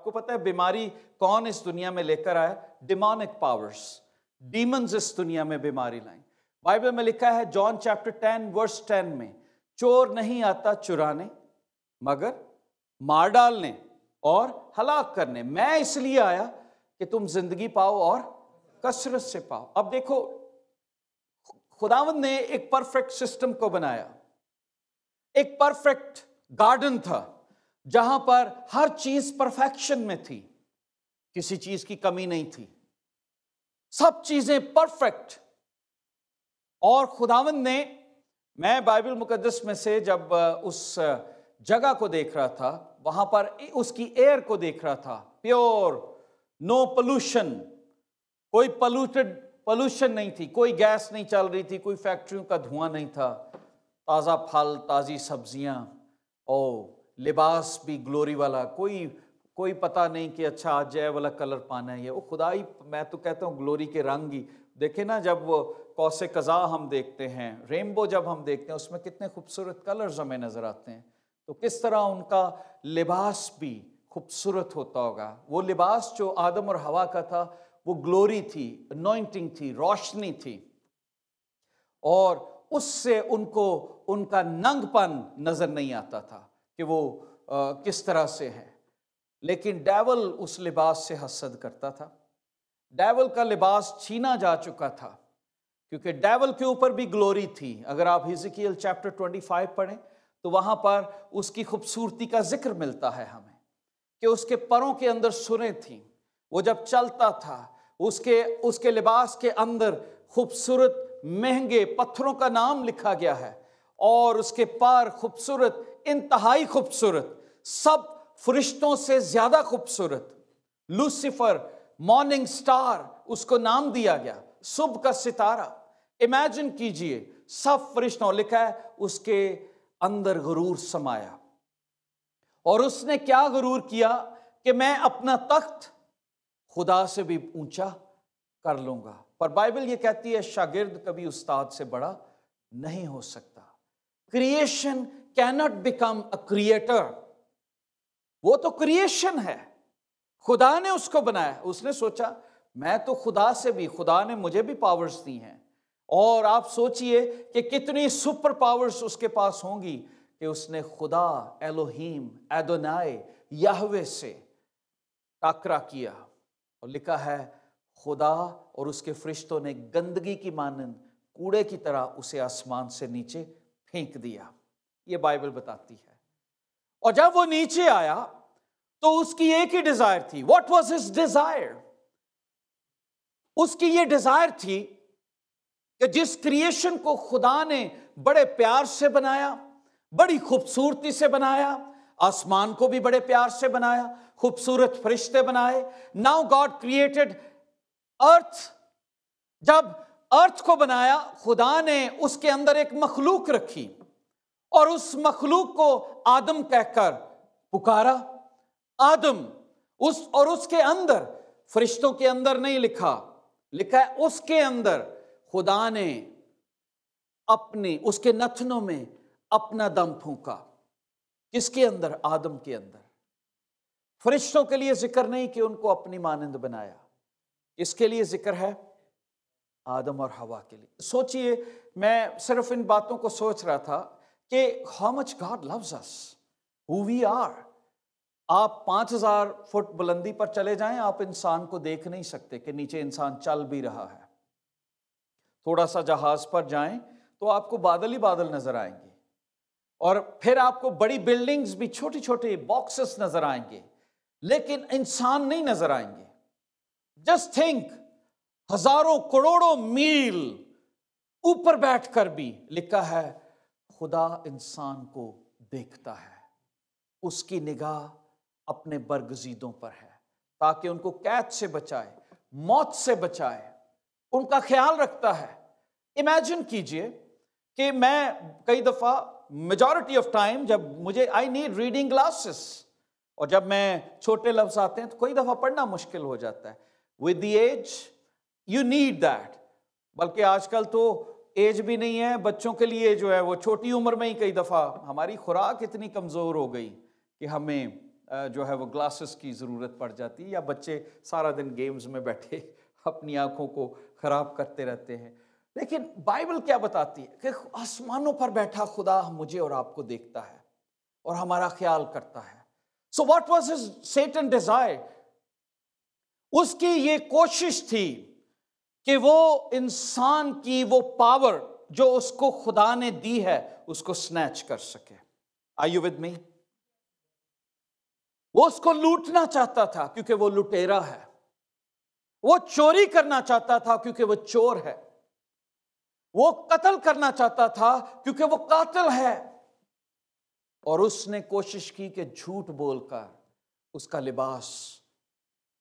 آپ کو پتہ ہے بیماری کون اس دنیا میں لے کر آیا؟ ڈیمونک پاورز، ڈیمنز اس دنیا میں بیماری لائیں۔ بائبل میں لکھا ہے جان چیپٹر 10 ورس 10 میں، چور نہیں آتا چرانے مگر مار ڈالنے اور ہلاک کرنے، میں اس لیے آیا کہ تم زندگی پاؤ اور کثرت سے پاؤ۔ اب دیکھو خداوند نے ایک پرفیکٹ سسٹم کو بنایا، ایک پرفیکٹ گارڈن تھا جہاں پر ہر چیز پرفیکشن میں تھی، کسی چیز کی کمی نہیں تھی، سب چیزیں پرفیکٹ۔ اور خداوند نے، میں بائبل مقدس میں سے جب اس جگہ کو دیکھ رہا تھا، وہاں پر اس کی ایئر کو دیکھ رہا تھا، پیور، نو پولوشن، کوئی پولوشن نہیں تھی، کوئی گیس نہیں چل رہی تھی، کوئی فیکٹریوں کا دھواں نہیں تھا، تازہ پھل، تازی سبزیاں، لباس بھی گلوری والا، کوئی پتہ نہیں کہ اچھا آج یہ والا کلر پانا ہے، وہ خدائی، میں تو کہتا ہوں گلوری کے رنگ ہی دیکھیں نا، جب وہ قوس قزح ہم دیکھتے ہیں، رینبو جب ہم دیکھتے ہیں، اس میں کتنے خوبصورت کلرز ہمیں نظر آتے ہیں، تو کس طرح ان کا لباس بھی خوبصورت ہوتا ہوگا۔ وہ لباس جو آدم اور حوا کا تھا وہ گلوری تھی، انوائنٹنگ تھی، روشنی تھی، اور اس سے ان کو ان کا ننگ پن نظر نہیں آتا تھا کہ وہ کس طرح سے ہے۔ لیکن ڈیول اس لباس سے حسد کرتا تھا، ڈیول کا لباس چھینا جا چکا تھا، کیونکہ ڈیول کے اوپر بھی گلوری تھی۔ اگر آپ حزقیل چیپٹر 25 پڑھیں تو وہاں پر اس کی خوبصورتی کا ذکر ملتا ہے ہمیں، کہ اس کے پروں کے اندر سریں تھیں، وہ جب چلتا تھا اس کے لباس کے اندر خوبصورت مہنگے پتھروں کا نام لکھا گیا ہے، اور اس کے پار خوبصورت، انتہائی خوبصورت، سب فرشتوں سے زیادہ خوبصورت، لوسیفر، مارننگ سٹار، اس کو نام دیا گیا، صبح کا ستارہ۔ امیجن کیجئے، سب فرشتوں، لکھا ہے اس کے اندر غرور سمایا، اور اس نے کیا غرور کیا کہ میں اپنا تخت خدا سے بھی اونچا کر لوں گا۔ پر بائبل یہ کہتی ہے شاگرد کبھی استاد سے بڑا نہیں ہو سکتا۔ Creation cannot become a creator، وہ تو کریشن ہے، خدا نے اس کو بنایا، اس نے سوچا میں تو خدا سے بھی، خدا نے مجھے بھی پاورز دی ہیں، اور آپ سوچئے کہ کتنی سپر پاورز اس کے پاس ہوں گی، کہ اس نے خدا ایلوہیم، ایڈونائی، یہوہ سے ٹاکرا کیا، اور لکھا ہے خدا اور اس کے فرشتوں نے گندگی کی مانند کوڑے کی طرح اسے آسمان سے نیچے پھینک دیا۔ یہ بائبل بتاتی ہے۔ اور جب وہ نیچے آیا تو اس کی ایک ہی ڈیزائر تھی۔ What was his desire؟ اس کی یہ ڈیزائر تھی کہ جس کریشن کو خدا نے بڑے پیار سے بنایا، بڑی خوبصورتی سے بنایا، آسمان کو بھی بڑے پیار سے بنایا، خوبصورت فرشتے بنائے۔ Now God created earth۔ جب ارتھ کو بنایا، خدا نے اس کے اندر ایک مخلوق رکھی، اور اس مخلوق کو آدم کہہ کر پکارا، آدم، اور اس کے اندر، فرشتوں کے اندر نہیں لکھا ہے اس کے اندر خدا نے اس کے نتنوں میں اپنا دم پھونکا۔ کس کے اندر؟ آدم کے اندر۔ فرشتوں کے لیے ذکر نہیں کہ ان کو اپنی مانند بنایا، اس کے لیے ذکر ہے آدم اور حوا کے لیے۔ سوچئے، میں صرف ان باتوں کو سوچ رہا تھا کہ how much God loves us, who we are۔ آپ 5000 فٹ بلندی پر چلے جائیں، آپ انسان کو دیکھ نہیں سکتے کہ نیچے انسان چل بھی رہا ہے۔ تھوڑا سا جہاز پر جائیں تو آپ کو بادل ہی بادل نظر آئیں گے، اور پھر آپ کو بڑی بلڈنگز بھی چھوٹی چھوٹی باکسز نظر آئیں گے، لیکن انسان نہیں نظر آئیں گے۔ جسٹ تھنک، ہزاروں کروڑوں میل اوپر بیٹھ کر بھی لکھا ہے خدا انسان کو دیکھتا ہے، اس کی نگاہ اپنے برگزیدوں پر ہے، تاکہ ان کو قید سے بچائے، موت سے بچائے، ان کا خیال رکھتا ہے۔ امیجن کیجئے کہ میں کئی دفعہ، میجورٹی آف ٹائم، جب مجھے آئی نیڈ ریڈنگ گلاسز، اور جب میں چھوٹے لفظ آتے ہیں تو کوئی دفعہ پڑھنا مشکل ہو جاتا ہے۔ With the age you need that, بلکہ آج کل تو ایج بھی نہیں ہے بچوں کے لیے، جو ہے وہ چھوٹی عمر میں ہی کئی دفعہ ہماری خوراک اتنی کمزور ہو گئی کہ ہمیں جو ہے وہ گلاسز کی ضرورت پڑ جاتی ہے، یا بچے سارا دن گیمز میں بیٹھے اپنی آنکھوں کو خراب کرتے رہتے ہیں۔ لیکن بائبل کیا بتاتی ہے کہ آسمانوں پر بیٹھا خدا مجھے اور آپ کو دیکھتا ہے اور ہمارا خیال کرتا ہے۔ So what was his Satan desire? اس کی یہ کوشش تھی کہ وہ انسان کی وہ پاور جو اس کو خدا نے دی ہے اس کو سنیچ کر سکے۔ Are you with me؟ وہ اس کو لوٹنا چاہتا تھا کیونکہ وہ لٹیرا ہے، وہ چوری کرنا چاہتا تھا کیونکہ وہ چور ہے، وہ قتل کرنا چاہتا تھا کیونکہ وہ قاتل ہے، اور اس نے کوشش کی کہ جھوٹ بول کر اس کا لباس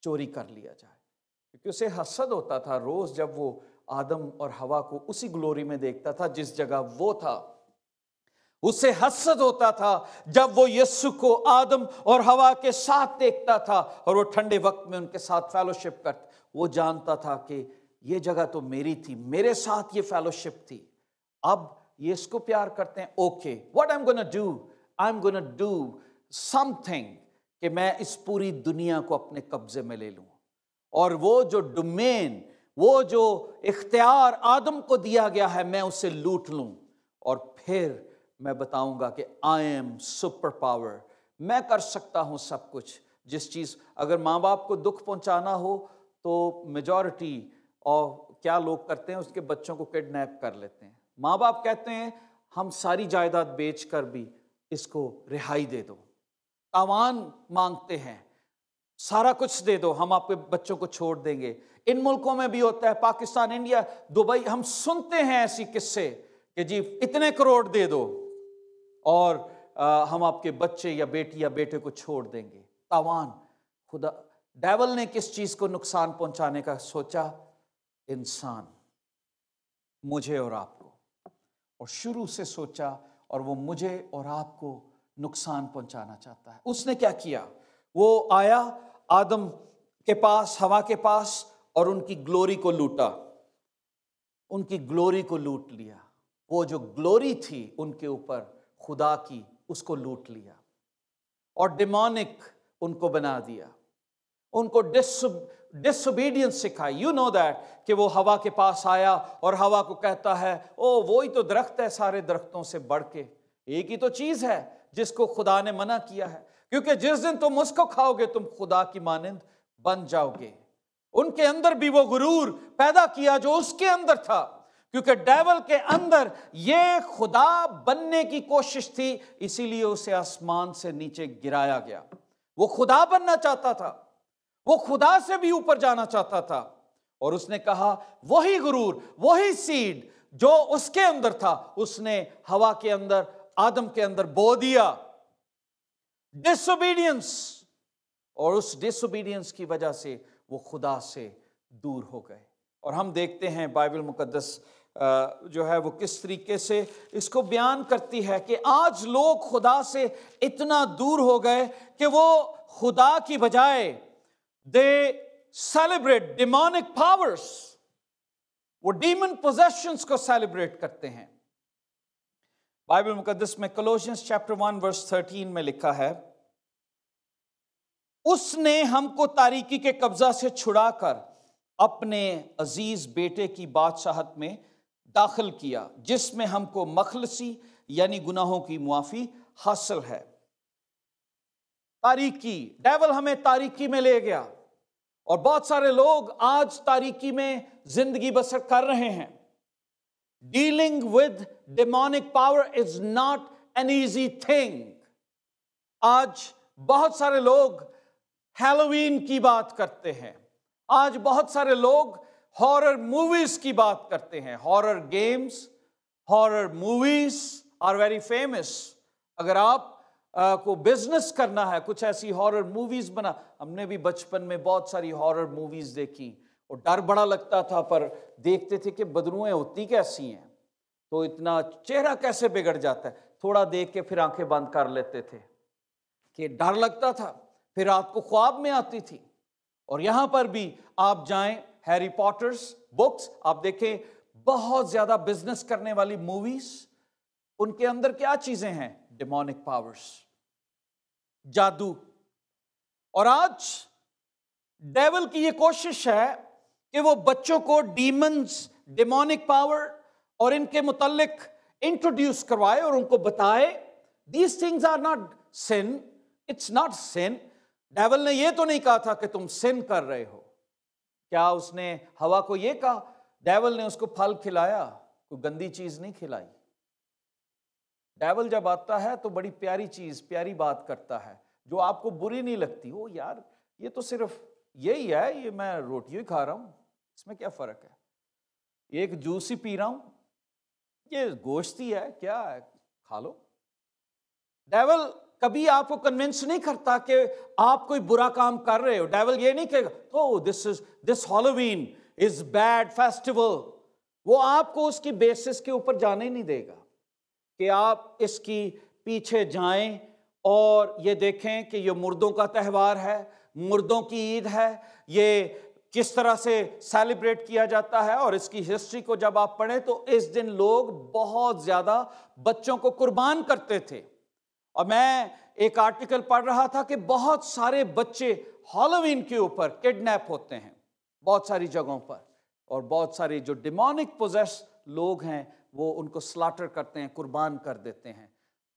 چوری کر لیا جائے، کیونکہ اسے حسد ہوتا تھا روز جب وہ آدم اور حوا کو اسی گلوری میں دیکھتا تھا جس جگہ وہ تھا۔ اسے حسد ہوتا تھا جب وہ یسوع کو آدم اور حوا کے ساتھ دیکھتا تھا اور وہ ٹھنڈے وقت میں ان کے ساتھ فیلوشپ کرتا۔ وہ جانتا تھا کہ یہ جگہ تو میری تھی، میرے ساتھ یہ فیلوشپ تھی، اب یہ اس کو پیار کرتے ہیں۔ Okay, what I'm gonna do, I'm gonna do something کہ میں اس پوری دنیا کو اپنے قبضے میں لے لوں، اور وہ جو ڈومین، وہ جو اختیار آدم کو دیا گیا ہے میں اسے لوٹ لوں، اور پھر میں بتاؤں گا کہ آئی ایم سپر پاور، میں کر سکتا ہوں سب کچھ۔ جس چیز اگر ماں باپ کو دکھ پہنچانا ہو تو میجورٹی اور کیا لوگ کرتے ہیں، اس کے بچوں کو کڈنیپ کر لیتے ہیں۔ ماں باپ کہتے ہیں ہم ساری جائیداد بیچ کر بھی اس کو رہائی دے دو، تاوان مانگتے ہیں، سارا کچھ دے دو، ہم آپ کے بچوں کو چھوڑ دیں گے۔ ان ملکوں میں بھی ہوتا ہے، پاکستان، انڈیا، دبئی، ہم سنتے ہیں ایسی قصے کہ جی اتنے کروڑ دے دو اور ہم آپ کے بچے یا بیٹی یا بیٹے کو چھوڑ دیں گے۔ تاوان۔ خدا ڈیول نے کس چیز کو نقصان پہنچانے کا سوچا؟ انسان، مجھے اور آپ کو، اور شروع سے سوچا، اور وہ مجھے اور آپ کو نقصان پہنچانا چاہتا ہے۔ اس نے کیا کیا؟ وہ آیا آدم کے پاس، حوا کے پاس، اور ان کی گلوری کو لوٹا، ان کی گلوری کو لوٹ لیا۔ وہ جو گلوری تھی ان کے اوپر خدا کی، اس کو لوٹ لیا اور ڈیمونک ان کو بنا دیا، ان کو ڈس اوبیڈینس سکھائی۔ یو نو دیٹ کہ وہ ہوا کے پاس آیا اور ہوا کو کہتا ہے او وہی تو درخت ہے سارے درختوں سے بڑھ کے، ایک ہی تو چیز ہے جس کو خدا نے منع کیا ہے، کیونکہ جس دن تم اس کو کھاؤ گے تم خدا کی مانند بن جاؤ گے۔ ان کے اندر بھی وہ غرور پیدا کیا جو اس کے اندر تھا، کیونکہ ڈیول کے اندر یہ خدا بننے کی کوشش تھی، اسی لیے اسے آسمان سے نیچے گرایا گیا۔ وہ خدا بننا چاہتا تھا، وہ خدا سے بھی اوپر جانا چاہتا تھا، اور اس نے کہا وہی غرور، وہی سیڈ جو اس کے اندر تھا اس نے ہوا کے اندر، آدم کے اندر بو دیا۔ ڈس اوبیڈینس، اور اس ڈس اوبیڈینس کی وجہ سے وہ خدا سے دور ہو گئے۔ اور ہم دیکھتے ہیں بائبل مقدس جو ہے وہ کس طریقے سے اس کو بیان کرتی ہے کہ آج لوگ خدا سے اتنا دور ہو گئے کہ وہ خدا کی بجائے دے سیلیبریٹ ڈیمونک پاورز، وہ ڈیمن پوزیشنز کو سیلیبریٹ کرتے ہیں۔ بائبل مقدس میں کولوسینس چیپٹر 1 ورس 13 میں لکھا ہے، اس نے ہم کو تاریکی کے قبضہ سے چھڑا کر اپنے عزیز بیٹے کی بادشاہت میں داخل کیا، جس میں ہم کو مخلصی یعنی گناہوں کی معافی حاصل ہے۔ تاریکی، ڈیول ہمیں تاریکی میں لے گیا، اور بہت سارے لوگ آج تاریکی میں زندگی بسر کر رہے ہیں۔ Dealing with demonic power is not an easy thing. آج بہت سارے لوگ ہیلووین کی بات کرتے ہیں، آج بہت سارے لوگ ہارر موویز کی بات کرتے ہیں، horror games, horror movies are very famous. اگر آپ کو بزنس کرنا ہے، کچھ ایسی ہارر موویز بنا، ہم نے بھی بچپن میں بہت ساری ہارر موویز دیکھی، اور ڈر بڑا لگتا تھا، پر دیکھتے تھے کہ بدروئیں ہوتی کیسی ہیں، تو اتنا چہرہ کیسے بگڑ جاتا ہے، تھوڑا دیکھ کے پھر آنکھیں بند کر لیتے تھے کہ ڈر لگتا تھا، پھر رات کو خواب میں آتی تھی۔ اور یہاں پر بھی آپ جائیں، ہیری پاٹرز بکس آپ دیکھیں، بہت زیادہ بزنس کرنے والی موویز، ان کے اندر کیا چیزیں ہیں؟ ڈیمونک پاورز، جادو، اور آج ڈیول کی یہ کوشش ہے کہ وہ بچوں کو ڈیمنز، ڈیمونک پاور اور ان کے متعلق انٹروڈیوس کروائے اور ان کو بتائے these things are not sin, it's not sin. Devil نے یہ تو نہیں کہا تھا کہ تم سن کر رہے ہو. کیا اس نے ہوا کو یہ کہا؟ ڈیول نے اس کو پھل کھلایا، کوئی گندی چیز نہیں کھلائی. ڈیول جب آتا ہے تو بڑی پیاری چیز، پیاری بات کرتا ہے جو آپ کو بری نہیں لگتی. او یار یہ تو صرف یہی ہے، یہ میں روٹی ہی کھا رہا ہوں، اس میں کیا فرق ہے؟ ایک جوس ہی پی رہا ہوں، یہ گوشت ہی ہے، کیا ہے، کھا لو. ڈیول کبھی آپ کو کنونس نہیں کرتا کہ آپ کوئی برا کام کر رہے ہو. ڈیول یہ نہیں کہے گا او دس ہالووین از بیڈ فیسٹیول. وہ آپ کو اس کی بیسس کے اوپر جانے ہی نہیں دے گا کہ آپ اس کی پیچھے جائیں اور یہ دیکھیں کہ یہ مردوں کا تہوار ہے، مردوں کی عید ہے، یہ کس طرح سے سیلیبریٹ کیا جاتا ہے. اور اس کی ہسٹری کو جب آپ پڑھیں تو اس دن لوگ بہت زیادہ بچوں کو قربان کرتے تھے. اور میں ایک آرٹیکل پڑھ رہا تھا کہ بہت سارے بچے ہالووین کے اوپر کڈنیپ ہوتے ہیں بہت ساری جگہوں پر، اور بہت سارے جو ڈیمونک پوزیس لوگ ہیں وہ ان کو سلاٹر کرتے ہیں، قربان کر دیتے ہیں.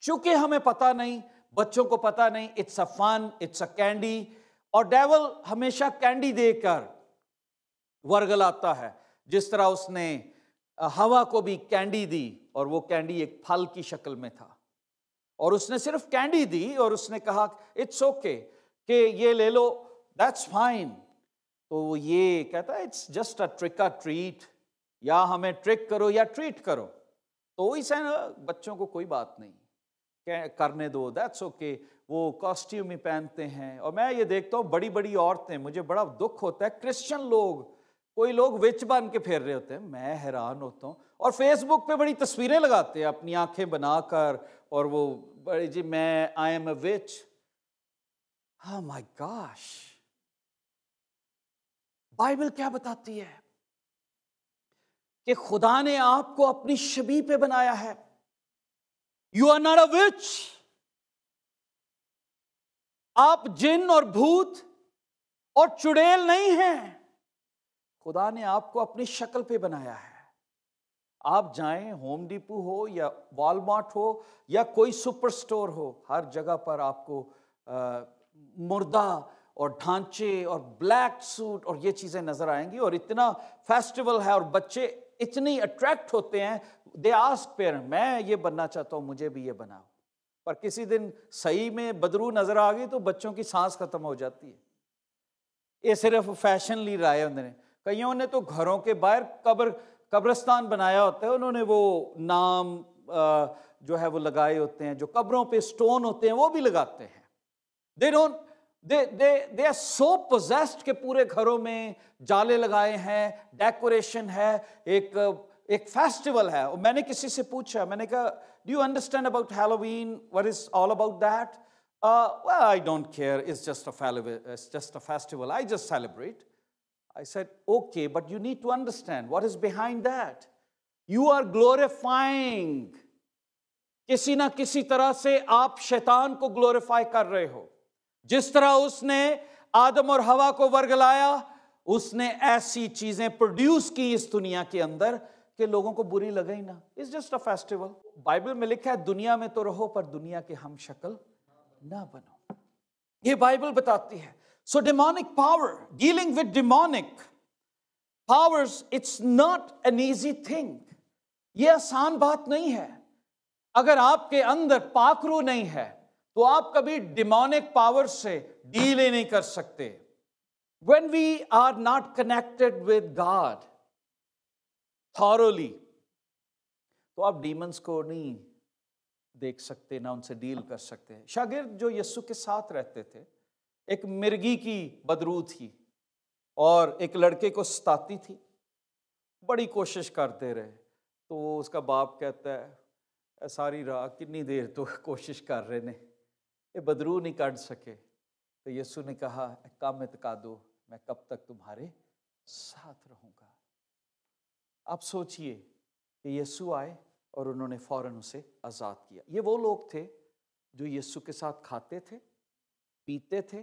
چونکہ ہمیں پتہ نہیں، بچوں کو پتہ نہیں، it's a fun, it's a candy. اور ڈیول ہمیشہ کینڈی دے کر ورگلاتا ہے، جس طرح اس نے ہوا کو بھی کینڈی دی، اور وہ کینڈی ایک پھل کی شکل میں تھا. اور اس نے صرف کینڈی دی اور اس نے کہا اٹس اوکے کہ یہ لے لو، دیٹس فائن. تو وہ یہ کہتا ہے اٹس جسٹ اے ٹرک اور ٹریٹ، یا ہمیں ٹرک کرو یا ٹریٹ کرو. تو وہی سے بچوں کو کوئی بات نہیں، کرنے دو، دیٹس اوکے. وہ کاسٹیوم ہی پہنتے ہیں. اور میں یہ دیکھتا ہوں بڑی بڑی عورتیں، مجھے بڑا دکھ ہوتا ہے، کرسچن لوگ، کوئی لوگ وچ بن کے پھیر رہے ہوتے ہیں، میں حیران ہوتا ہوں. اور فیس بک پہ بڑی تصویریں لگاتے ہیں اپنی آنکھیں بنا کر، اور وہ بڑی جی میں آئی ایم اے وچ. ہاں مائی گاش، بائبل کیا بتاتی ہے کہ خدا نے آپ کو اپنی شبیہ پہ بنایا ہے. یو آر ناٹ اے وچ. آپ جن اور بھوت اور چڑیل نہیں ہیں. خدا نے آپ کو اپنی شکل پہ بنایا ہے. آپ جائیں، ہوم ڈیپو ہو یا والمارٹ ہو یا کوئی سپر سٹور ہو، ہر جگہ پر آپ کو مردہ اور ڈھانچے اور بلیک سوٹ اور یہ چیزیں نظر آئیں گی. اور اتنا فیسٹیول ہے اور بچے اتنی اٹریکٹ ہوتے ہیں، دے آسک پیرنٹ میں یہ بننا چاہتا ہوں، مجھے بھی یہ بناؤ. پر کسی دن صحیح میں بدرو نظر آ گئی تو بچوں کی سانس ختم ہو جاتی ہے. یہ صرف فیشن لی رہا ہے انہوں نے. کئیوں نے تو گھروں کے باہر قبرستان بنایا ہوتا ہے، انہوں نے وہ نام جو ہے وہ لگائے ہوتے ہیں، جو قبروں پہ سٹون ہوتے ہیں وہ بھی لگاتے ہیں. they are so possessed کہ پورے گھروں میں جالے لگائے ہیں، ڈیکوریشن ہے، ایک فیسٹیول ہے. اور میں نے کسی سے پوچھا، میں نے کہا do you understand about Halloween, what is all about that? Well, I don't care, it's just a festival, I just celebrate. I said, okay, but you need to understand what is behind that. You are glorifying. کسی نہ کسی طرح سے آپ شیطان کو glorify کر رہے ہو. جس طرح اس نے آدم اور ہوا کو ورگلایا، اس نے ایسی چیزیں پروڈیوس کی اس دنیا کے اندر کہ لوگوں کو بری لگے ہی نہ. It's just a festival. Bible میں لکھا ہے دنیا میں تو رہو پر دنیا کے ہم شکل نہ بنو. یہ بائبل بتاتی ہے. So demonic power, dealing with demonic powers, it's not an easy thing. یہ آسان بات نہیں ہے. اگر آپ کے اندر پاک روح نہیں ہے تو آپ کبھی ڈیمونک پاور سے ڈیل ہی نہیں کر سکتے. When we are not connected with God thoroughly, تو آپ ڈیمنز کو نہیں دیکھ سکتے، نہ ان سے ڈیل کر سکتے. شاگرد جو یسوع کے ساتھ رہتے تھے، ایک مرغی کی بدرو تھی اور ایک لڑکے کو ستاتی تھی. بڑی کوشش کرتے رہے تو اس کا باپ کہتا ہے ساری رات کتنی دیر تو کوشش کر رہے نے، یہ بدرو نہیں کر سکے. تو یسوع نے کہا کم اتکا دو، میں کب تک تمہارے ساتھ رہوں گا. آپ سوچئے کہ یسوع آئے اور انہوں نے فوراً اسے آزاد کیا. یہ وہ لوگ تھے جو یسوع کے ساتھ کھاتے تھے، پیتے تھے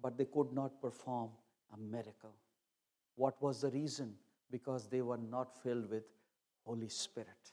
but they could not perform a miracle. What was the reason? Because they were not filled with Holy Spirit.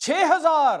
6000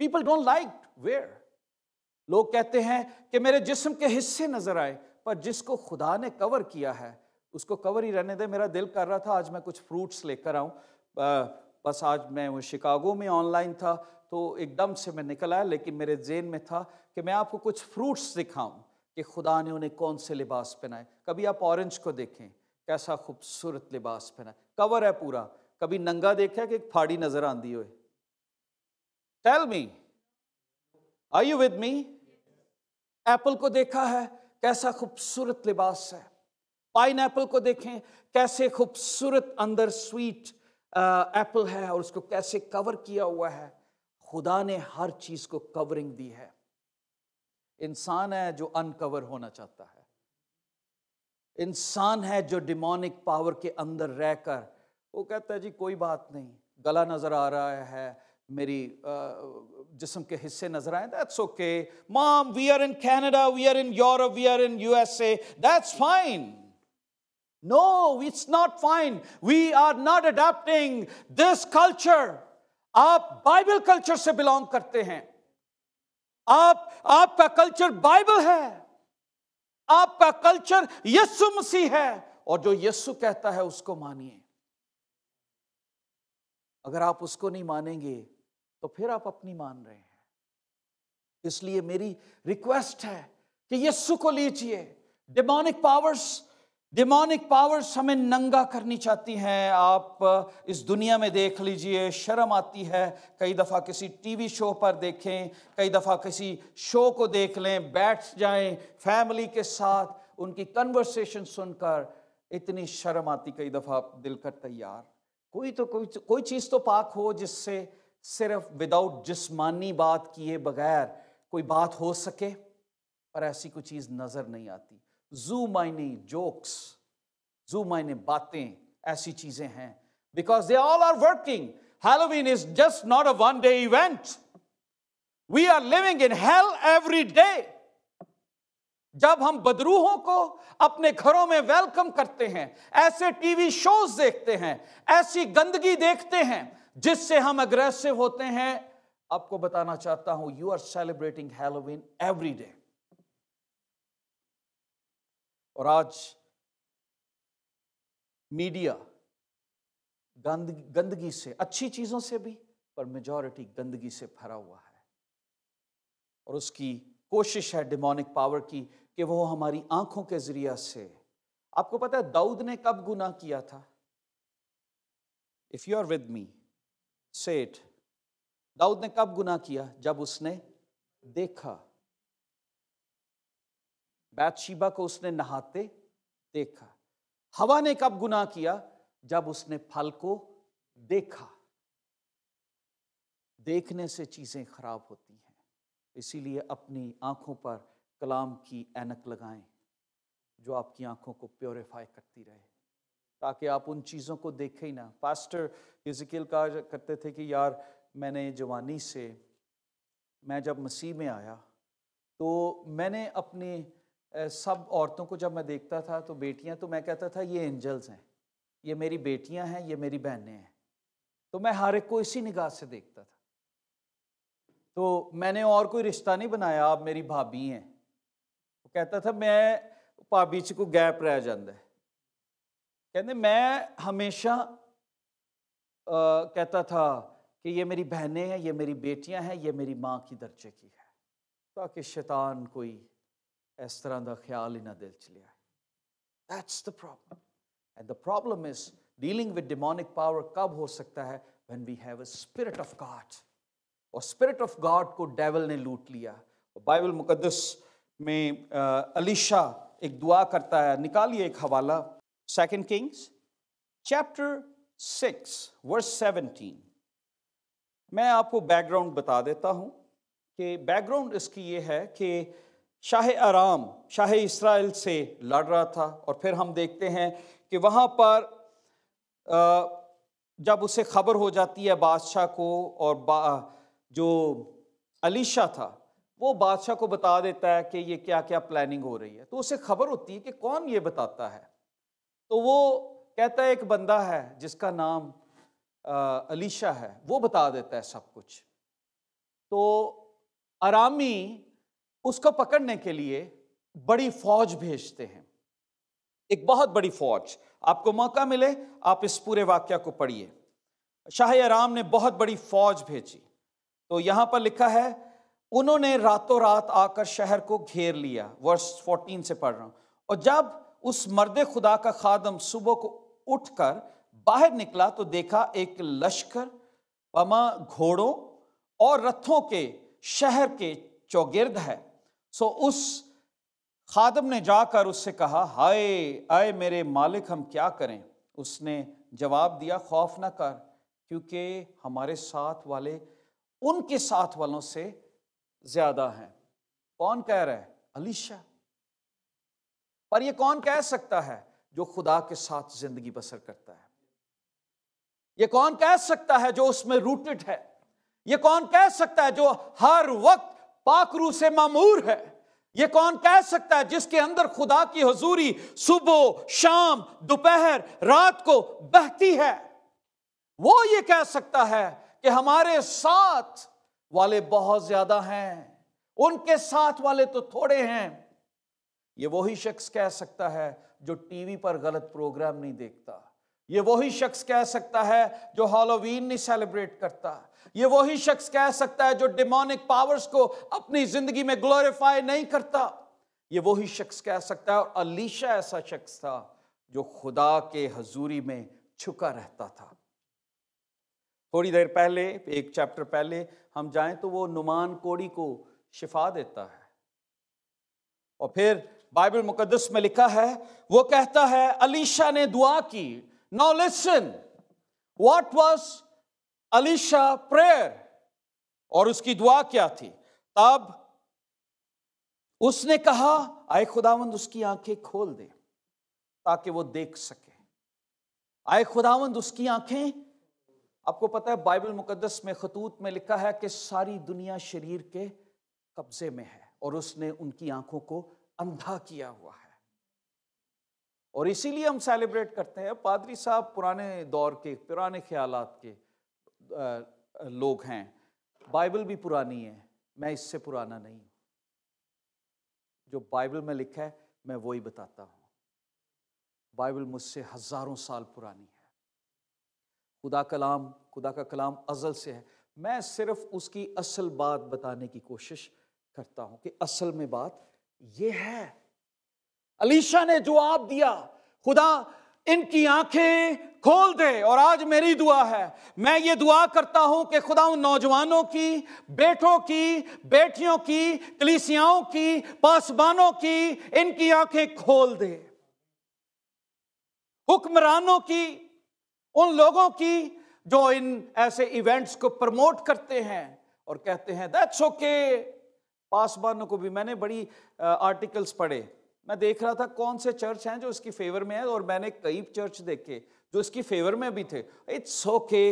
People don't like wear. لوگ کہتے ہیں کہ میرے جسم کے حصے نظر آئے، پر جس کو خدا نے کور کیا ہے اس کو کور ہی رہنے دے۔ میرا دل کر رہا تھا آج میں کچھ فروٹس لے کر آؤں، بس آج میں وہ شکاگو میں آن لائن تھا تو ایک دم سے میں نکل آیا، لیکن میرے ذہن میں تھا کہ میں آپ کو کچھ فروٹس دکھاؤں کہ خدا نے انہیں کون سے لباس پہنائے۔ کبھی آپ اورنج کو دیکھیں، کیسا خوبصورت لباس پہنا ہے، کور ہے پورا۔ کبھی ننگا دیکھا کہ ایک پھاڑی نظر آندی ہوئے؟ Tell me, are you with me? Apple کو دیکھا ہے، کیسا خوبصورت لباس ہے۔ پائن ایپل کو دیکھیں، کیسے خوبصورت اندر سویٹ ایپل ہے اور اس کو کیسے کور کیا ہوا ہے۔ خدا نے ہر چیز کو کورنگ دی ہے۔ انسان ہے جو انکور ہونا چاہتا ہے، انسان ہے جو ڈیمونک پاور کے اندر رہ کر وہ کہتا ہے جی کوئی بات نہیں، گلا نظر آ رہا ہے، میری جسم کے حصے نظر آئیں، that's okay. Mom, we are in Canada, we are in Europe, we are in USA. That's fine. No, it's not fine. We are not adapting this culture. آپ بائبل کلچر سے بلانگ کرتے ہیں، آپ کا کلچر بائبل ہے، آپ کا culture یسوع مسیح ہے، اور جو یسوع کہتا ہے اس کو مانیے۔ اگر آپ اس کو نہیں مانیں گے تو پھر آپ اپنی مان رہے ہیں۔ اس لیے میری ریکویسٹ ہے کہ یسوع کو لیجئے۔ ڈیمونک پاورز ہمیں ننگا کرنی چاہتی ہیں۔ آپ اس دنیا میں دیکھ لیجئے، شرم آتی ہے، کئی دفعہ کسی ٹی وی شو پر دیکھیں، کئی دفعہ کسی شو کو دیکھ لیں، بیٹھ جائیں فیملی کے ساتھ، ان کی کنورسیشن سن کر اتنی شرم آتی، کئی دفعہ دل کرتا یار کوئی چیز تو پاک ہو جس سے صرف وداؤٹ جسمانی بات کیے بغیر کوئی بات ہو سکے، پر ایسی کوئی چیز نظر نہیں آتی۔ زو معنی جوکس، زو معنی باتیں، ایسی چیزیں ہیں، because they all are working. Halloween is just not a one day event. We are living in hell every day. جب ہم بدروحوں کو اپنے گھروں میں ویلکم کرتے ہیں، ایسے ٹی وی شوز دیکھتے ہیں، ایسی گندگی دیکھتے ہیں جس سے ہم اگریسو ہوتے ہیں، آپ کو بتانا چاہتا ہوں you are celebrating Halloween every day. اور آج میڈیا گندگی سے، اچھی چیزوں سے بھی، پر میجورٹی گندگی سے بھرا ہوا ہے، اور اس کی کوشش ہے ڈیمونک پاور کی کہ وہ ہماری آنکھوں کے ذریعہ سے۔ آپ کو پتہ ہے داؤد نے کب گناہ کیا تھا؟ If you are with me, say it. داؤد نے کب گناہ کیا؟ جب اس نے دیکھا، بیت شیبہ کو اس نے نہاتے دیکھا۔ ہوا نے کب گناہ کیا؟ جب اس نے پھل کو دیکھا۔ دیکھنے سے چیزیں خراب ہوتی ہیں، اسی لیے اپنی آنکھوں پر کلام کی اینک لگائیں جو آپ کی آنکھوں کو پیوریفائی کرتی رہے، تاکہ آپ ان چیزوں کو دیکھیں ہی نہ۔ پاسٹر ایزیکیل کہا کرتے تھے کہ یار میں نے جوانی سے، میں جب مسیح میں آیا تو میں نے اپنی سب عورتوں کو جب میں دیکھتا تھا تو بیٹیاں، تو میں کہتا تھا یہ اینجلز ہیں، یہ میری بیٹیاں ہیں، یہ میری بہنیں ہیں، تو میں ہر ایک کو اسی نگاہ سے دیکھتا تھا۔ تو میں نے اور کوئی رشتہ نہیں بنایا، آپ میری بھابھی ہیں۔ وہ کہتا تھا میں بھابھی کو گیپ رہ جاندے، کہتے میں ہمیشہ کہتا تھا کہ یہ میری بہنیں ہیں، یہ میری بیٹیاں ہیں، یہ میری ماں کی درجے کی ہے، تاکہ شیطان کوئی اس طرح دا خیال ہی نہ دل چ لے آئے۔ That's the problem. And the problem is dealing with demonic power کب ہو سکتا ہے؟ when we have a spirit of God. اور spirit of God کو ڈیول نے لوٹ لیا۔ بائبل مقدس میں الیشا ایک دعا کرتا ہے، نکالیے ایک حوالہ، 2 Kings chapter 6 verse 17۔ میں آپ کو بیک گراؤنڈ بتا دیتا ہوں کہ بیک گراؤنڈ اس کی یہ ہے کہ شاہ ارام شاہ اسرائیل سے لڑ رہا تھا، اور پھر ہم دیکھتے ہیں کہ وہاں پر جب اسے خبر ہو جاتی ہے بادشاہ کو، اور جو الیشا تھا وہ بادشاہ کو بتا دیتا ہے کہ یہ کیا کیا پلاننگ ہو رہی ہے، تو اسے خبر ہوتی ہے کہ کون یہ بتاتا ہے، تو وہ کہتا ہے ایک بندہ ہے جس کا نام الیشا ہے، وہ بتا دیتا ہے سب کچھ۔ تو ارامی اس کو پکڑنے کے لیے بڑی فوج بھیجتے ہیں، ایک بہت بڑی فوج. آپ کو موقع ملے آپ اس پورے واقعہ کو پڑھیے. شاہ ارام نے بہت بڑی فوج بھیجی. تو یہاں پر لکھا ہے انہوں نے راتوں رات آ کر شہر کو گھیر لیا. ورس 14 سے پڑھ رہا ہوں. اور جب اس مرد خدا کا خادم صبح کو اٹھ کر باہر نکلا تو دیکھا ایک لشکر پما گھوڑوں اور رتھوں کے شہر کے چوگرد ہے. سو اس خادم نے جا کر اس سے کہا، ہائے اے میرے مالک ہم کیا کریں؟ اس نے جواب دیا، خوف نہ کر، کیونکہ ہمارے ساتھ والے ان کے ساتھ والوں سے زیادہ ہیں. کون کہہ رہا ہے؟ الیشا. پر یہ کون کہہ سکتا ہے؟ جو خدا کے ساتھ زندگی بسر کرتا ہے. یہ کون کہہ سکتا ہے جو اس میں روٹڈ ہے؟ یہ کون کہہ سکتا ہے جو ہر وقت پاک روح سے معمور ہے؟ یہ کون کہہ سکتا ہے جس کے اندر خدا کی حضوری صبح شام دوپہر رات کو بہتی ہے؟ وہ یہ کہہ سکتا ہے کہ ہمارے ساتھ والے بہت زیادہ ہیں، ان کے ساتھ والے تو تھوڑے ہیں. یہ وہی شخص کہہ سکتا ہے جو ٹی وی پر غلط پروگرام نہیں دیکھتا. یہ وہی شخص کہہ سکتا ہے جو ہالووین نہیں سیلیبریٹ کرتا. یہ وہی شخص کہہ سکتا ہے جو ڈیمونک پاورز کو اپنی زندگی میں گلوریفائی نہیں کرتا. یہ وہی شخص کہہ سکتا ہے. اور الیشا ایسا شخص تھا جو خدا کے حضوری میں چھکا رہتا تھا. تھوڑی دیر پہلے، ایک چیپٹر پہلے ہم جائیں تو وہ نعمان کوڑی کو شفا دیتا ہے. اور پھر بائبل مقدس میں لکھا ہے وہ کہتا ہے الیشا نے دعا کی. Now listen, what was Elisha prayer؟ اور اس کی دعا کیا تھی؟ تب اس نے کہا اے خداوند اس کی آنکھیں کھول دے تاکہ وہ دیکھ سکے. اے خداوند اس کی آنکھیں. آپ کو پتہ ہے بائبل مقدس میں خطوط میں لکھا ہے کہ ساری دنیا شریر کے قبضے میں ہے اور اس نے ان کی آنکھوں کو اندھا کیا ہوا ہے. اور اسی لیے ہم سیلیبریٹ کرتے ہیں. پادری صاحب پرانے دور کے پرانے خیالات کے لوگ ہیں. بائبل بھی پرانی ہے، میں اس سے پرانا نہیں ہوں. جو بائبل میں لکھا ہے میں وہی بتاتا ہوں. بائبل مجھ سے ہزاروں سال پرانی ہے. خدا کا کلام ازل سے ہے. میں صرف اس کی اصل بات بتانے کی کوشش کرتا ہوں کہ اصل میں بات یہ ہے. الیشا نے جواب دیا، خدا ان کی آنکھیں کھول دے. اور آج میری دعا ہے، میں یہ دعا کرتا ہوں کہ خدا ان نوجوانوں کی، بیٹوں کی، بیٹیوں کی، کلیسیاؤں کی، پاسبانوں کی ان کی آنکھیں کھول دے. حکمرانوں کی، ان لوگوں کی جو ان ایسے ایونٹس کو پروموٹ کرتے ہیں اور کہتے ہیں دیٹس اوکے. پاسبانوں کو بھی میں نے بڑی آرٹیکلز پڑھے. میں دیکھ رہا تھا کون سے چرچ ہیں جو اس کی فیور میں ہیں، اور میں نے کئی چرچ دیکھے جو اس کی فیور میں بھی تھے. It's okay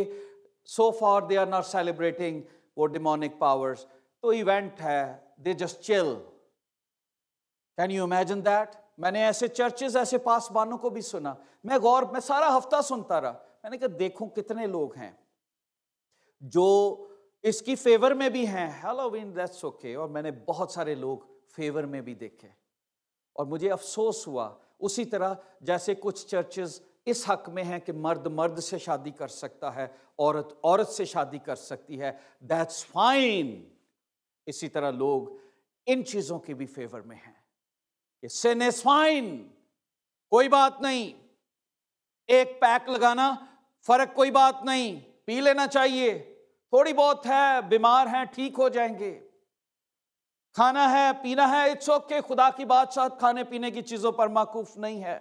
so far they are not celebrating وہ ڈیمونک پاورز. تو ایونٹ ہے، they just chill. Can you imagine that? میں نے ایسے چرچز، ایسے پاسبانوں کو بھی سنا. میں سارا ہفتہ سنتا رہا. میں نے کہا دیکھوں کتنے لوگ ہیں جو اس کی فیور میں بھی ہیں. Halloween that's okay. اور میں نے بہت سارے لوگ فیور میں بھی دیکھے اور مجھے افسوس ہوا. اسی طرح جیسے کچھ چرچز اس حق میں ہیں کہ مرد مرد سے شادی کر سکتا ہے، عورت عورت سے شادی کر سکتی ہے، دیٹس فائن. اسی طرح لوگ ان چیزوں کے بھی فیور میں ہیں کہ sin is fine، کوئی بات نہیں. ایک پیک لگانا فرق کوئی بات نہیں، پی لینا چاہیے. تھوڑی بہت ہے، بیمار ہیں ٹھیک ہو جائیں گے. کھانا ہے پینا ہے، اٹس اوکے. خدا کی بادشاہت کھانے پینے کی چیزوں پر موقوف نہیں ہے.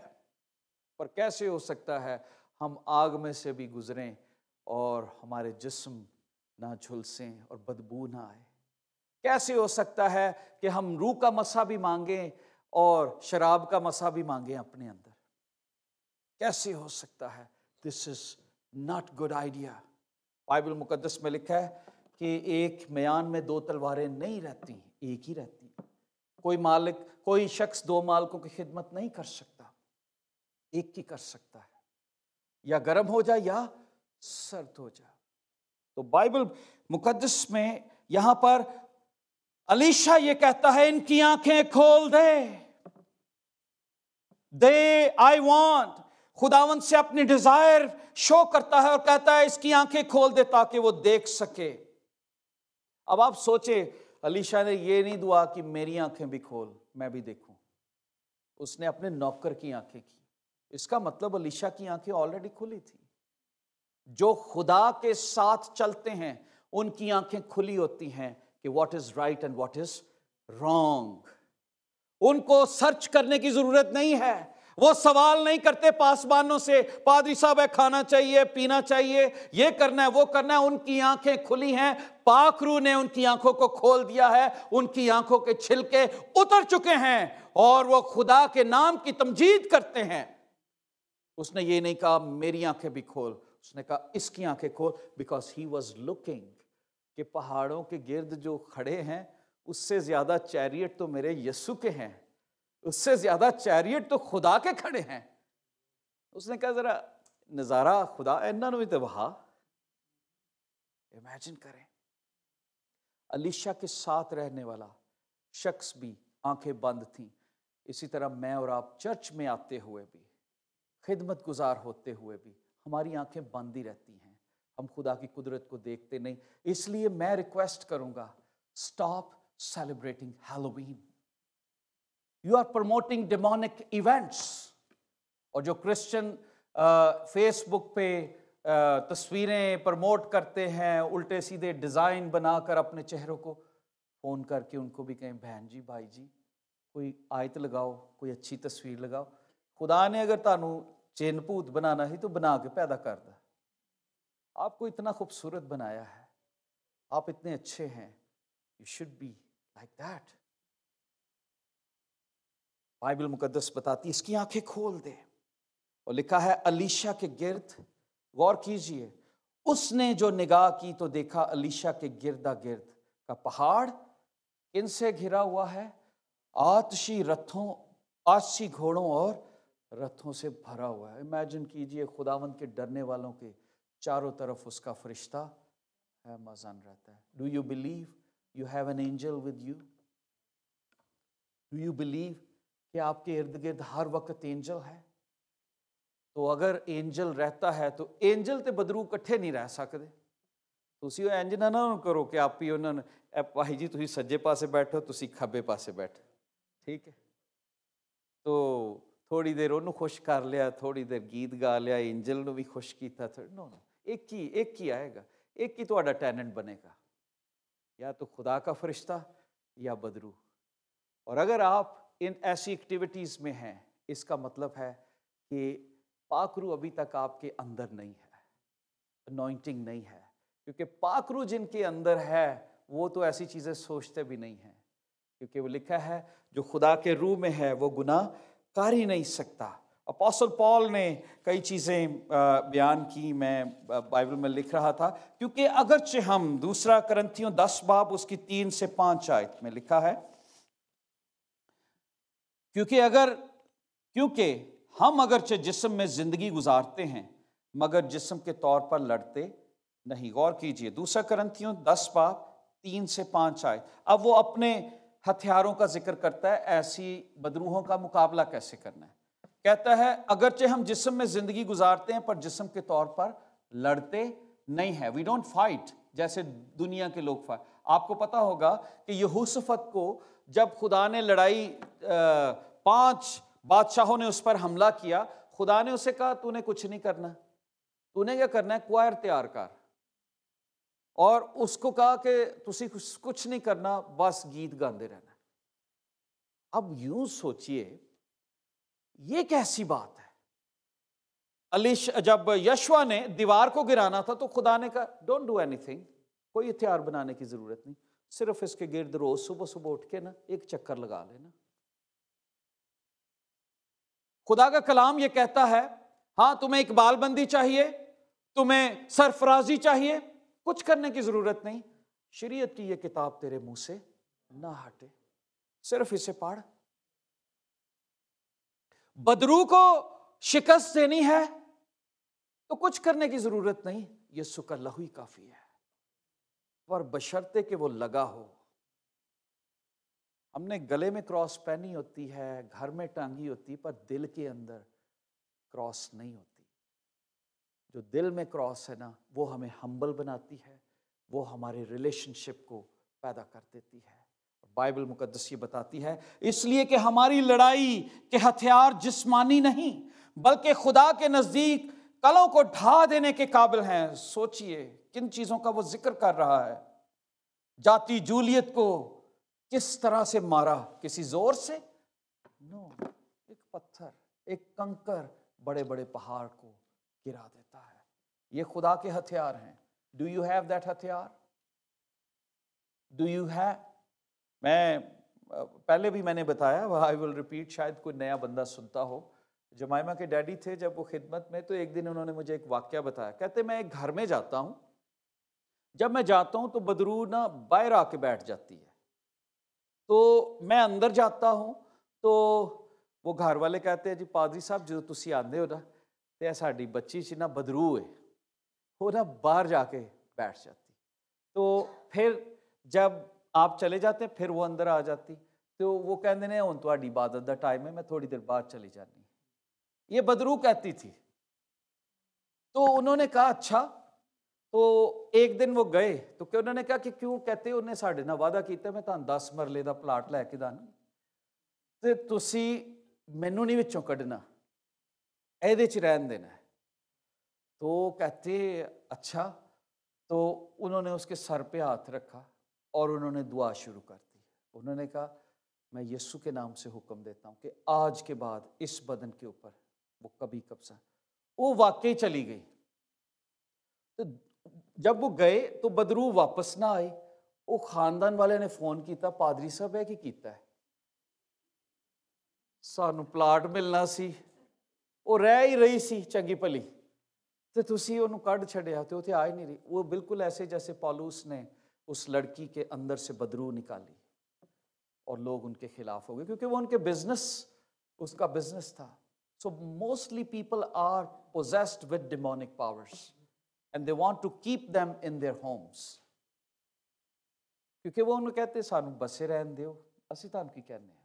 پر کیسے ہو سکتا ہے ہم آگ میں سے بھی گزریں اور ہمارے جسم نہ جھلسیں اور بدبو نہ آئے؟ کیسے ہو سکتا ہے کہ ہم روح کا مسا بھی مانگیں اور شراب کا مسا بھی مانگیں اپنے اندر؟ کیسے ہو سکتا ہے؟ This is not good idea. Bible مقدس میں لکھا ہے کہ ایک میان میں دو تلواریں نہیں رہتی، ایک ہی رہتی. کوئی شخص دو مالکوں کی خدمت نہیں کر سکتا، ایک کی کر سکتا ہے. یا گرم ہو جائے یا سرد ہو جائے. تو بائبل مقدس میں یہاں پر الیشا یہ کہتا ہے ان کی آنکھیں کھول دے آئی وانٹ، خداوند سے اپنی ڈیزائر شو کرتا ہے اور کہتا ہے اس کی آنکھیں کھول دے تاکہ وہ دیکھ سکے۔ اب آپ سوچیں، الیشا نے یہ نہیں دعا کہ میری آنکھیں بھی کھول میں بھی دیکھوں، اس نے اپنے نوکر کی آنکھیں کی۔ اس کا مطلب الیشا کی آنکھیں آلریڈی کھلی تھی۔ جو خدا کے ساتھ چلتے ہیں ان کی آنکھیں کھلی ہوتی ہیں کہ what is right and what is wrong. ان کو سرچ کرنے کی ضرورت نہیں ہے، وہ سوال نہیں کرتے پاسبانوں سے، پادری صاحب ہے کھانا چاہیے پینا چاہیے یہ کرنا ہے وہ کرنا ہے۔ ان کی آنکھیں کھلی ہیں، پاک روح نے ان کی آنکھوں کو کھول دیا ہے، ان کی آنکھوں کے چھلکے اتر چکے ہیں اور وہ خدا کے نام کی تمجید کرتے ہیں۔ اس نے یہ نہیں کہا میری آنکھیں بھی کھول، اس نے کہا اس کی آنکھیں کھول، بیکاز ہی واز لوکنگ کہ پہاڑوں کے گرد جو کھڑے ہیں اس سے زیادہ چیریٹ تو میرے یسوع کے ہیں، اس سے زیادہ چیریٹ تو خدا کے کھڑے ہیں۔ اس نے کہا ذرا نظارہ خدا انہاں نوں بھی تے وہا۔ امیجن کریں، الیشا کے ساتھ رہنے والا شخص بھی آنکھیں بند تھیں، اسی طرح میں اور آپ چرچ میں آتے ہوئے بھی، خدمت گزار ہوتے ہوئے بھی ہماری آنکھیں بند ہی رہتی ہیں، ہم خدا کی قدرت کو دیکھتے نہیں۔ اس لیے میں ریکویسٹ کروں گا، stop celebrating Halloween, you are promoting demonic events. اور جو کرسچن فیس بک پہ تصویریں پروموٹ کرتے ہیں، الٹے سیدھے ڈیزائن بنا کر اپنے چہروں کو، فون کر کے ان کو بھی کہیں بہن جی بھائی جی کوئی آیت لگاؤ، کوئی اچھی تصویر لگاؤ۔ خدا نے اگر تانوں چین پوت بنانا ہی تو بنا کے پیدا کر دا، آپ کو اتنا خوبصورت بنایا ہے، آپ اتنے اچھے ہیں، you should be like that. Bible مقدس بتاتی اس کی آنکھیں کھول دے، اور لکھا ہے الیشا کے گرد، غور کیجئے، اس نے جو نگاہ کی تو دیکھا الیشا کے گردا گرد کا پہاڑ کن سے گھرا ہوا ہے؟ آتشی رتھوں، آتشی گھوڑوں اور رتھوں سے بھرا ہوا ہے۔ امیجن کیجئے خداوند کے ڈرنے والوں کے چاروں طرف اس کا فرشتہ ہے مازن رہتا ہے۔ Do you believe you have an angel with you? Do you believe کہ آپ کے ارد گرد ہر وقت اینجل ہے؟ تو اگر اینجل رہتا ہے تو اینجل تے بدرو کٹھے نہیں رہ سکتے۔ تسی انج نہ کرو کہ آپ ہی انہوں نے بھائی جی تسی سجے پاسے بیٹھو تسی کھبے پاسے بیٹھو، ٹھیک ہے؟ تو تھوڑی دیر انہوں خوش کر لیا، تھوڑی دیر گیت گا لیا، اینجل نو بھی خوش کیتا، نو ایک ہی آئے گا، ایک ہی تہاڈا ٹیننٹ بنے گا، یا تو خدا کا فرشتہ یا بدرو۔ اور اگر آپ ان ایسی ایکٹیویٹیز میں ہیں، اس کا مطلب ہے کہ پاک روح ابھی تک آپ کے اندر نہیں ہے، انوائنٹنگ نہیں ہے، کیونکہ پاک روح جن کے اندر ہے وہ تو ایسی چیزیں سوچتے بھی نہیں ہیں، کیونکہ وہ لکھا ہے جو خدا کے روح میں ہے وہ گناہ کر ہی نہیں سکتا۔ اپوسٹل پال نے کئی چیزیں بیان کی، میں بائبل میں لکھ رہا تھا، کیونکہ اگرچہ ہم، دوسرا کرنتھیوں 10 باب اس کی 3 سے 5 آیت میں لکھا ہے، کیونکہ ہم اگرچہ جسم میں زندگی گزارتے ہیں مگر جسم کے طور پر لڑتے نہیں۔ غور کیجئے، دوسرا کرنتھیوں 10 باب 3 سے 5 آیت۔ اب وہ اپنے ہتھیاروں کا ذکر کرتا ہے، ایسی بدروحوں کا مقابلہ کیسے کرنا ہے۔ کہتا ہے اگرچہ ہم جسم میں زندگی گزارتے ہیں پر جسم کے طور پر لڑتے نہیں ہیں۔ وی ڈونٹ فائٹ جیسے دنیا کے لوگ فائٹ۔ آپ کو پتا ہوگا کہ یہوشافت کو جب خدا نے لڑائی 5 بادشاہوں نے اس پر حملہ کیا، خدا نے اسے کہا تو نے کچھ نہیں کرنا، تو نے کیا کرنا ہے، کوائر تیار کر، اور اس کو کہا کہ تسی کچھ نہیں کرنا، بس گیت گاندے رہنا۔ اب یوں سوچئے یہ کیسی بات ہے؟ جب یشوع نے دیوار کو گرانا تھا تو خدا نے کہا ڈونٹ ڈو اینی تھنگ، کوئی ہتھیار بنانے کی ضرورت نہیں، صرف اس کے گرد روز صبح صبح اٹھ کے نا ایک چکر لگا لینا۔ خدا کا کلام یہ کہتا ہے ہاں تمہیں اقبال بندی چاہیے، تمہیں سرفرازی چاہیے، کچھ کرنے کی ضرورت نہیں، شریعت کی یہ کتاب تیرے منہ سے نہ ہٹے، صرف اسے پڑھ۔ بدرو کو شکست دینی ہے تو کچھ کرنے کی ضرورت نہیں، یسوع کا لہو ہی کافی ہے۔ پر بشرطے کہ وہ لگا ہو۔ ہم نے گلے میں کراس پہنی ہوتی ہے، گھر میں ٹانگی ہوتی، پر دل کے اندر کراس نہیں ہوتی۔ جو دل میں کراس ہے نا، وہ ہمیں ہمبل بناتی ہے، وہ ہمارے ریلیشن شپ کو پیدا کر دیتی ہے۔ بائبل مقدس یہ بتاتی ہے، اس لیے کہ ہماری لڑائی کے ہتھیار جسمانی نہیں بلکہ خدا کے نزدیک کلوں کو ڈھا دینے کے قابل ہیں۔ سوچئے کن چیزوں کا وہ ذکر کر رہا ہے۔ جاتی جولیت کو کس طرح سے مارا؟ کسی زور سے؟ نو، ایک پتھر، ایک کنکر بڑے بڑے پہاڑ کو گرا دیتا ہے۔ یہ خدا کے ہتھیار ہیں۔ ڈو یو ہیو دیٹ ہتھیار؟ Do you have? میں پہلے بھی میں نے بتایا، آئی ول ریپیٹ، شاید کوئی نیا بندہ سنتا ہو۔ جمائمہ کے ڈیڈی تھے جب وہ خدمت میں، تو ایک دن انہوں نے مجھے ایک واقعہ بتایا۔ کہتے میں ایک گھر میں جاتا ہوں، جب میں جاتا ہوں تو بدرو نا باہر آ کے بیٹھ جاتی ہے، تو میں اندر جاتا ہوں تو وہ گھر والے کہتے ہیں جی پادری صاحب جو تسی آندے ہو نا تے ساڈی بچی چ نا بدرو ہے، وہ نا باہر جا کے بیٹھ جاتی۔ تو پھر جب آپ چلے جاتے پھر وہ اندر آ جاتی، تو وہ کہندے نے ہن تہاڈی عبادت دا ٹائم ہے، میں تھوڑی دیر باہر چلی جانی۔ یہ بدرو کہتی تھی۔ تو انہوں نے کہا اچھا۔ تو ایک دن وہ گئے تو کہ انہوں نے کہا کہ کیوں؟ کہتے انہیں ساڈے نال وعدہ کیتا میں تہانوں 10 مرلے دا پلاٹ لے کے داں تے تسی مینوں نہیں وچوں کڈنا، ایدے چ رہن دینا ہے۔ تو کہتے اچھا۔ تو انہوں نے اس کے سر پہ ہاتھ رکھا اور انہوں نے دعا شروع کر دی۔ انہوں نے کہا میں یسوع کے نام سے حکم دیتا ہوں کہ آج کے بعد اس بدن کے اوپر وہ کبھی قبضہ۔ وہ واقعی چلی گئی۔ تو جب وہ گئے تو بدرو واپس نہ آئی۔ وہ خاندان والے نے فون کیتا، پادری صاحب ہے کہ کیتا ہے، سانو پلاٹ ملنا سی، وہ رہ ہی رہی سی چنگی پلی، تو تسی انہوں کڈ چھڑیا تو اتنے آ ہی نہیں رہی۔ وہ بالکل ایسے جیسے پالوس نے اس لڑکی کے اندر سے بدرو نکالی اور لوگ ان کے خلاف ہو گئے، کیونکہ وہ ان کے بزنس، اس کا بزنس تھا۔ So mostly people are possessed with demonic powers and they want to keep them in their homes. کیونکہ وہ انہوں کہتے سانو بسے رہن دیو، اسی تان کی کہنے ہیں۔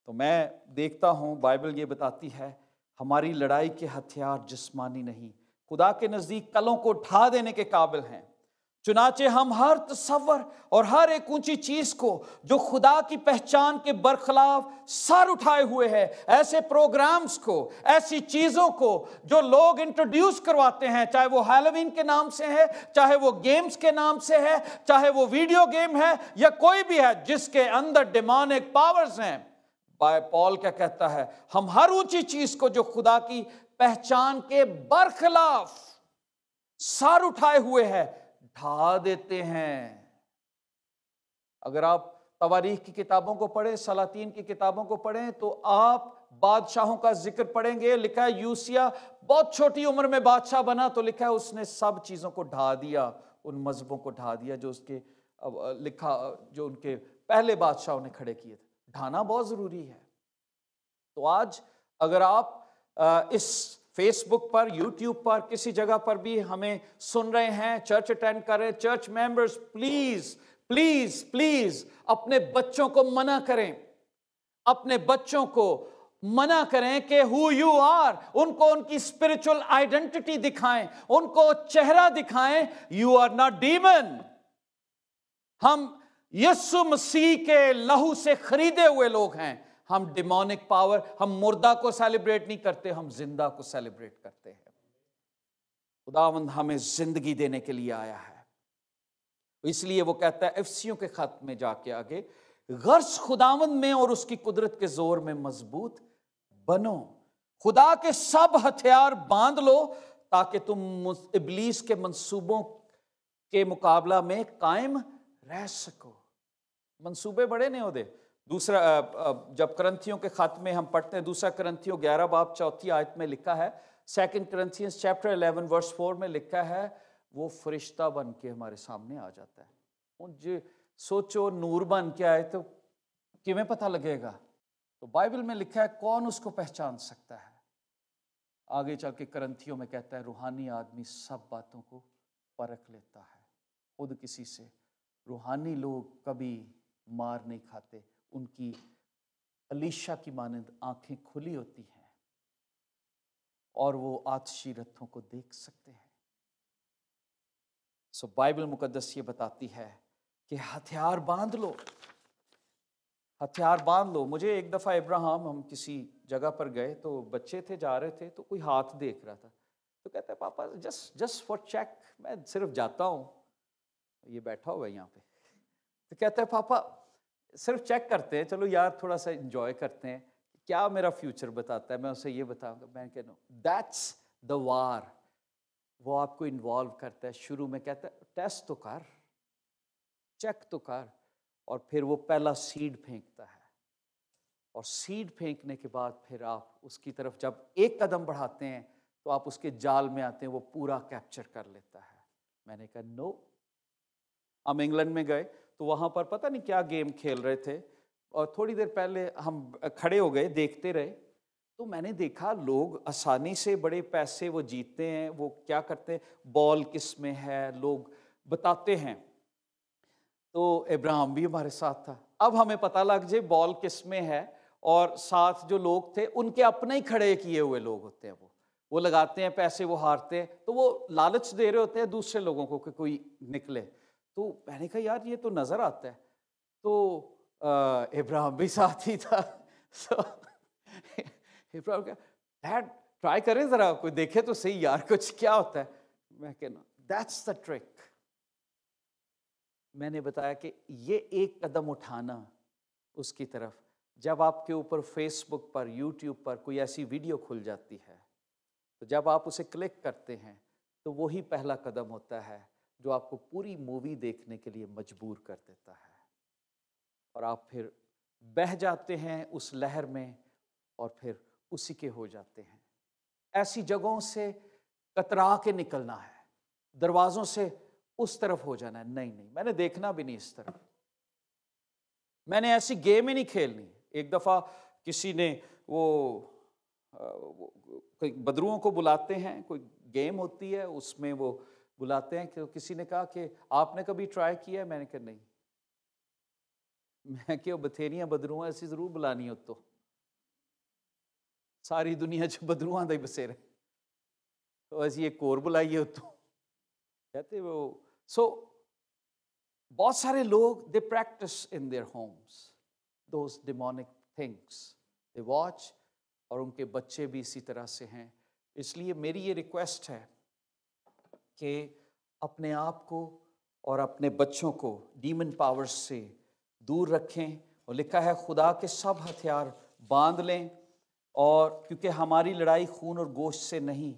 تو میں دیکھتا ہوں بائبل یہ بتاتی ہے ہماری لڑائی کے ہتھیار جسمانی نہیں، خدا کے نزدیک کلوں کو ڈھا دینے کے قابل ہیں۔ چنانچہ ہم ہر تصور اور ہر ایک اونچی چیز کو جو خدا کی پہچان کے برخلاف سر اٹھائے ہوئے ہے، ایسے پروگرامز کو، ایسی چیزوں کو جو لوگ انٹروڈیوس کرواتے ہیں، چاہے وہ ہیلووین کے نام سے ہے، چاہے وہ گیمز کے نام سے ہے، چاہے وہ ویڈیو گیم ہے یا کوئی بھی ہے جس کے اندر ڈیمونک پاورز ہیں، پال کیا کہتا ہے؟ ہم ہر اونچی چیز کو جو خدا کی پہچان کے برخلاف سر اٹھائے ہوئے ہے ڈھا دیتے ہیں۔ اگر آپ تواریخ کی کتابوں کو پڑھیں، سلاطین کی کتابوں کو پڑھیں، تو آپ بادشاہوں کا ذکر پڑھیں گے۔ لکھا ہے یوسیہ بہت چھوٹی عمر میں بادشاہ بنا، تو لکھا ہے اس نے سب چیزوں کو ڈھا دیا، ان مذہبوں کو ڈھا دیا جو اس کے لکھا جو ان کے پہلے بادشاہوں نے کھڑے کیے تھے۔ ڈھانا بہت ضروری ہے۔ تو آج اگر آپ اس فیس بک پر، یوٹیوب پر، کسی جگہ پر بھی ہمیں سن رہے ہیں، چرچ اٹینڈ کر رہے ہیں، church members please please please اپنے بچوں کو منع کریں، اپنے بچوں کو منع کریں کہ who you are، ان کو ان کی اسپرچل آئیڈینٹی دکھائیں، ان کو چہرہ دکھائیں۔ You are not demon، ہم یسوع مسیح کے لہو سے خریدے ہوئے لوگ ہیں۔ ہم ڈیمونک پاور، ہم مردہ کو سیلیبریٹ نہیں کرتے، ہم زندہ کو سیلیبریٹ کرتے ہیں۔ خداوند ہمیں زندگی دینے کے لیے آیا ہے، اس لیے وہ کہتا ہے افسیوں کے خط میں جا کے آگے، غرض خداوند میں اور اس کی قدرت کے زور میں مضبوط بنو، خدا کے سب ہتھیار باندھ لو تاکہ تم ابلیس کے منصوبوں کے مقابلہ میں قائم رہ سکو۔ منصوبے بڑے نہیں ہوتے۔ دوسرا جب کرنتھیوں کے خط میں ہم پڑھتے ہیں، دوسرا کرنتھیوں 11 باب 4 آیت میں لکھا ہے، 2 Corinthians chapter 11 verse 4 میں لکھا ہے، وہ فرشتہ بن کے ہمارے سامنے آ جاتا ہے۔ سوچو نور بن کے آئے تو کیویں پتہ لگے گا؟ تو بائبل میں لکھا ہے کون اس کو پہچان سکتا ہے؟ آگے چل کے کرنتھیوں میں کہتا ہے روحانی آدمی سب باتوں کو پرکھ لیتا ہے خود کسی سے۔ روحانی لوگ کبھی مار نہیں کھاتے، ان کی الیشا کی مانند آنکھیں کھلی ہوتی ہیں اور وہ آتشی رتھوں کو دیکھ سکتے ہیں۔ سو بائبل مقدس یہ بتاتی ہے کہ ہتھیار باندھ لو، ہتھیار باندھ لو۔ مجھے ایک دفعہ ابراہیم، ہم کسی جگہ پر گئے تو بچے تھے، جا رہے تھے، تو کوئی ہاتھ دیکھ رہا تھا، تو کہتا ہے پاپا جسٹ فار چیک، میں صرف جاتا ہوں، یہ بیٹھا ہوا ہے یہاں پہ، تو کہتا ہے پاپا صرف چیک کرتے ہیں، چلو یار تھوڑا سا انجوائے کرتے ہیں، کیا میرا فیوچر بتاتا ہے، میں اسے یہ بتاؤں گا۔ میں کہنا دیٹس دا وار، وہ آپ کو انوالو کرتا ہے۔ شروع میں کہتا ہے ٹیسٹ تو کر، چیک تو کر، اور پھر وہ پہلا سیڈ پھینکتا ہے، اور سیڈ پھینکنے کے بعد پھر آپ اس کی طرف جب ایک قدم بڑھاتے ہیں تو آپ اس کے جال میں آتے ہیں، وہ پورا کیپچر کر لیتا ہے۔ میں نے کہا نو۔ ہم انگلینڈ میں گئے تو وہاں پر پتہ نہیں کیا گیم کھیل رہے تھے، اور تھوڑی دیر پہلے ہم کھڑے ہو گئے دیکھتے رہے، تو میں نے دیکھا لوگ آسانی سے بڑے پیسے وہ جیتتے ہیں۔ وہ کیا کرتے ہیں، بال کس میں ہے لوگ بتاتے ہیں، تو ابراہیم بھی ہمارے ساتھ تھا۔ اب ہمیں پتہ لگ جائے بال کس میں ہے، اور ساتھ جو لوگ تھے ان کے اپنے ہی کھڑے کیے ہوئے لوگ ہوتے ہیں، وہ لگاتے ہیں پیسے، وہ ہارتے ہیں تو وہ لالچ دے رہے ہوتے ہیں دوسرے لوگوں کو کہ کوئی نکلے۔ تو میں نے کہا یار یہ تو نظر آتا ہے، تو ابراہیم بھی ساتھ ہی تھا۔ ابراہیم کہا ڈیڈ ٹرائی کریں ذرا، کوئی دیکھے تو صحیح یار کچھ کیا ہوتا ہے۔ میں کہنا دیٹس دا ٹرک۔ میں نے بتایا کہ یہ ایک قدم اٹھانا اس کی طرف، جب آپ کے اوپر فیس بک پر، یوٹیوب پر کوئی ایسی ویڈیو کھل جاتی ہے، تو جب آپ اسے کلک کرتے ہیں تو وہی پہلا قدم ہوتا ہے جو آپ کو پوری مووی دیکھنے کے لیے مجبور کر دیتا ہے، اور آپ پھر بہہ جاتے ہیں اس لہر میں اور پھر اسی کے ہو جاتے ہیں۔ ایسی جگہوں سے کترا کے نکلنا ہے، دروازوں سے اس طرف ہو جانا ہے، نہیں میں نے دیکھنا بھی نہیں اس طرف، میں نے ایسی گیم ہی نہیں کھیلنی۔ ایک دفعہ کسی نے وہ بدروؤں کو بلاتے ہیں، کوئی گیم ہوتی ہے اس میں وہ بلاتے ہیں، کہ کسی نے کہا کہ آپ نے کبھی ٹرائی کیا ہے؟ میں نے کہا نہیں۔ میں کہ بتھیریاں بدروؤں ایسی ضرور بلانی ہو تو ساری دنیا چ بدروؤں دا ہی بسیرے، تو ایسی ایک اور بلائیے ہو تو کہتے وہ۔ سو بہت سارے لوگ they practice in their homes those demonic things, they watch, اور ان کے بچے بھی اسی طرح سے ہیں۔ اس لیے میری یہ ریکویسٹ ہے کہ اپنے آپ کو اور اپنے بچوں کو ڈیمن پاورز سے دور رکھیں، اور لکھا ہے خدا کے سب ہتھیار باندھ لیں، اور کیونکہ ہماری لڑائی خون اور گوشت سے نہیں،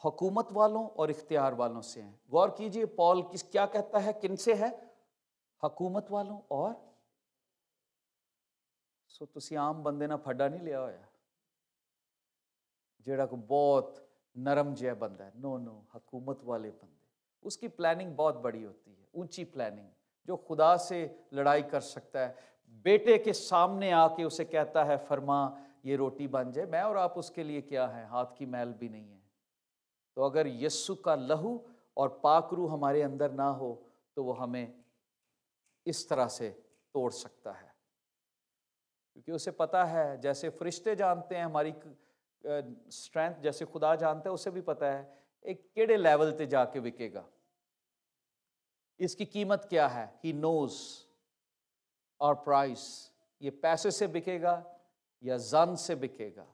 حکومت والوں اور اختیار والوں سے ہیں۔ غور کیجئے پال کیا کہتا ہے، کن سے ہے؟ حکومت والوں اور سو تسی عام بندے نہ پھڈا نہیں لیا ہویا جیڑا کو بہت نرم جہا بندہ ہے، نو حکومت والے بندے، اس کی پلاننگ بہت بڑی ہوتی ہے، اونچی پلاننگ، جو خدا سے لڑائی کر سکتا ہے۔ بیٹے کے سامنے آ کے اسے کہتا ہے فرما یہ روٹی بن جائے، میں اور آپ اس کے لیے کیا ہے، ہاتھ کی میل بھی نہیں ہے۔ تو اگر یسوع کا لہو اور پاک روح ہمارے اندر نہ ہو تو وہ ہمیں اس طرح سے توڑ سکتا ہے، کیونکہ اسے پتہ ہے، جیسے فرشتے جانتے ہیں ہماری اسٹرینتھ، جیسے خدا جانتا ہے، اسے بھی پتہ ہے ایک کیڑے لیول تے جا کے وکے گا، اس کی قیمت کیا ہے، ہی نوز اور پرائس، یہ پیسے سے بکے گا یا زن سے بکے گا،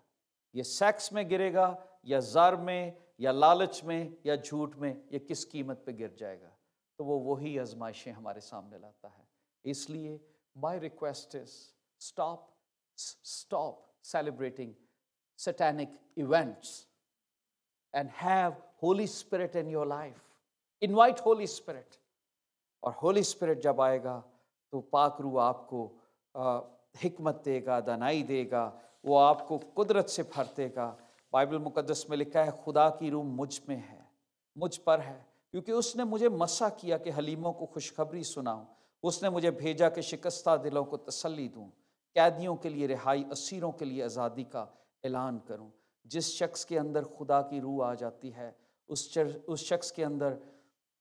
یہ سیکس میں گرے گا یا زر میں یا لالچ میں یا جھوٹ میں، یہ کس قیمت پہ گر جائے گا؟ تو وہ وہی آزمائشیں ہمارے سامنے لاتا ہے۔ اس لیے my request is stop celebrating satanic events and have Holy Spirit in your life. Invite Holy Spirit. اور Holy Spirit جب آئے گا تو پاک روح آپ کو حکمت دے گا، دانائی دے گا، وہ آپ کو قدرت سے بھر دے گا۔ بائبل مقدس میں لکھا ہے خدا کی روح مجھ میں ہے، مجھ پر ہے، کیونکہ اس نے مجھے مسح کیا کہ حلیموں کو خوشخبری سناؤں، اس نے مجھے بھیجا کہ شکستہ دلوں کو تسلی دوں، قیدیوں کے لیے رہائی، اسیروں کے لیے آزادی کا اعلان کروں۔ جس شخص کے اندر خدا کی روح آ جاتی ہے اس شخص کے اندر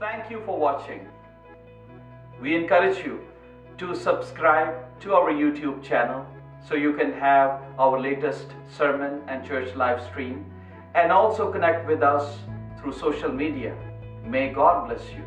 Thank you for watching. We encourage you to subscribe to our YouTube channel so you can have our latest sermon and church live stream, and also connect with us through social media. May God bless you.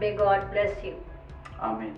May God bless you. Amen.